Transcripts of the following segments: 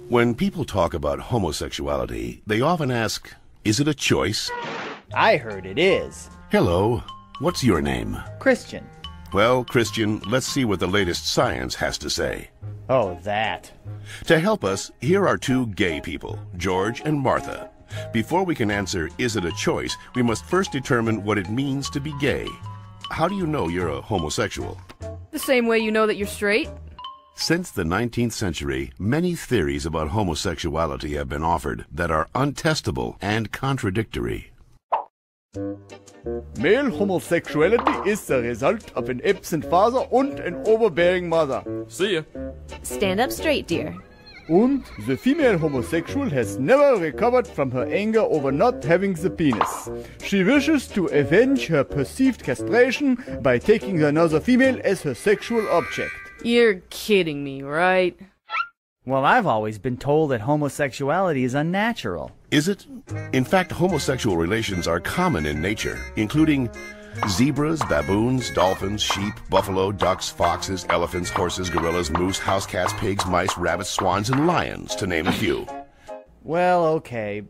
When people talk about homosexuality, they often ask, is it a choice? I heard it is. Hello, what's your name? Christian. Well, Christian, let's see what the latest science has to say. Oh, that. To help us, here are two gay people, George and Martha. Before we can answer, is it a choice, we must first determine what it means to be gay. How do you know you're a homosexual? The same way you know that you're straight. Since the 19th century, many theories about homosexuality have been offered that are untestable and contradictory. Male homosexuality is the result of an absent father and an overbearing mother. See ya. Stand up straight, dear. And the female homosexual has never recovered from her anger over not having the penis. She wishes to avenge her perceived castration by taking another female as her sexual object. You're kidding me, right? Well, I've always been told that homosexuality is unnatural. Is it? In fact, homosexual relations are common in nature, including zebras, baboons, dolphins, sheep, buffalo, ducks, foxes, elephants, horses, gorillas, moose, house cats, pigs, mice, rabbits, swans, and lions, to name a few. Well, okay,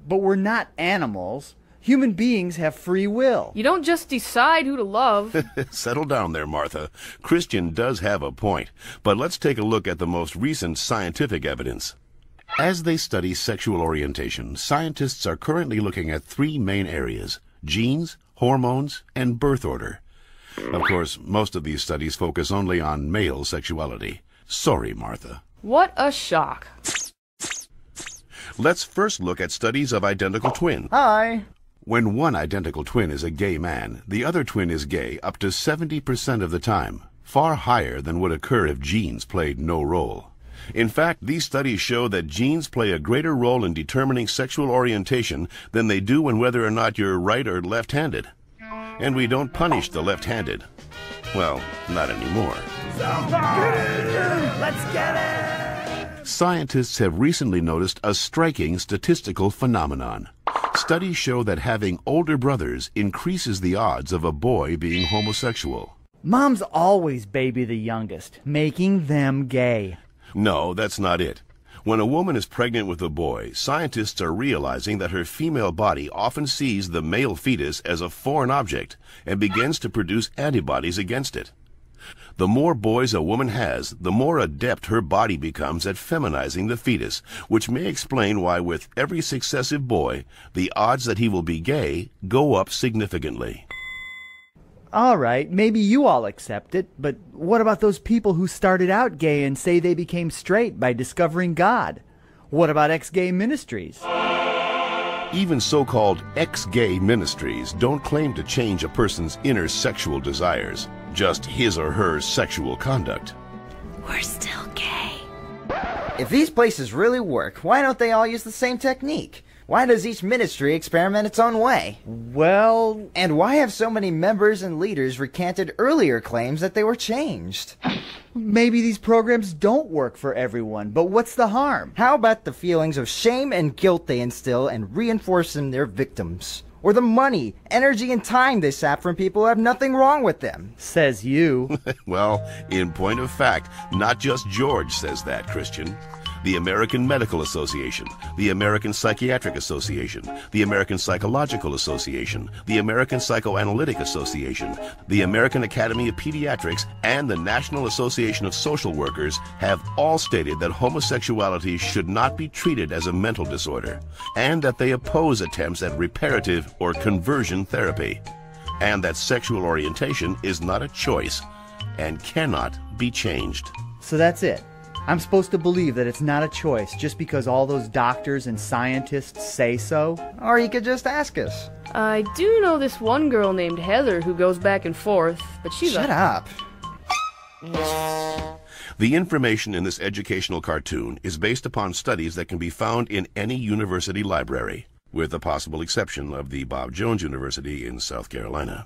but we're not animals. Human beings have free will. You don't just decide who to love. Settle down there, Martha. Christian does have a point, but let's take a look at the most recent scientific evidence. As they study sexual orientation, scientists are currently looking at three main areas: genes, hormones, and birth order. Of course, most of these studies focus only on male sexuality. Sorry, Martha. What a shock. Let's first look at studies of identical twins. Hi. When one identical twin is a gay man, the other twin is gay up to 70% of the time, far higher than would occur if genes played no role. In fact, these studies show that genes play a greater role in determining sexual orientation than they do in whether or not you're right or left-handed. And we don't punish the left-handed. Well, not anymore. Let's get it! Scientists have recently noticed a striking statistical phenomenon. Studies show that having older brothers increases the odds of a boy being homosexual. Moms always baby the youngest, making them gay. No, that's not it. When a woman is pregnant with a boy, scientists are realizing that her female body often sees the male fetus as a foreign object and begins to produce antibodies against it. The more boys a woman has, the more adept her body becomes at feminizing the fetus, which may explain why with every successive boy, the odds that he will be gay go up significantly. All right, maybe you all accept it, but what about those people who started out gay and say they became straight by discovering God? What about ex-gay ministries? Even so-called ex-gay ministries don't claim to change a person's inner sexual desires, just his or her sexual conduct. We're still gay. If these places really work, why don't they all use the same technique? Why does each ministry experiment its own way? Well... And why have so many members and leaders recanted earlier claims that they were changed? Maybe these programs don't work for everyone, but what's the harm? How about the feelings of shame and guilt they instill and reinforce in their victims? Or the money, energy, and time they sap from people who have nothing wrong with them? Says you. Well, in point of fact, not just George says that, Christian. The American Medical Association, the American Psychiatric Association, the American Psychological Association, the American Psychoanalytic Association, the American Academy of Pediatrics, and the National Association of Social Workers have all stated that homosexuality should not be treated as a mental disorder, and that they oppose attempts at reparative or conversion therapy, and that sexual orientation is not a choice and cannot be changed. So that's it. I'm supposed to believe that it's not a choice just because all those doctors and scientists say so? Or you could just ask us. I do know this one girl named Heather who goes back and forth, but she's Shut up. The information in this educational cartoon is based upon studies that can be found in any university library, with the possible exception of the Bob Jones University in South Carolina.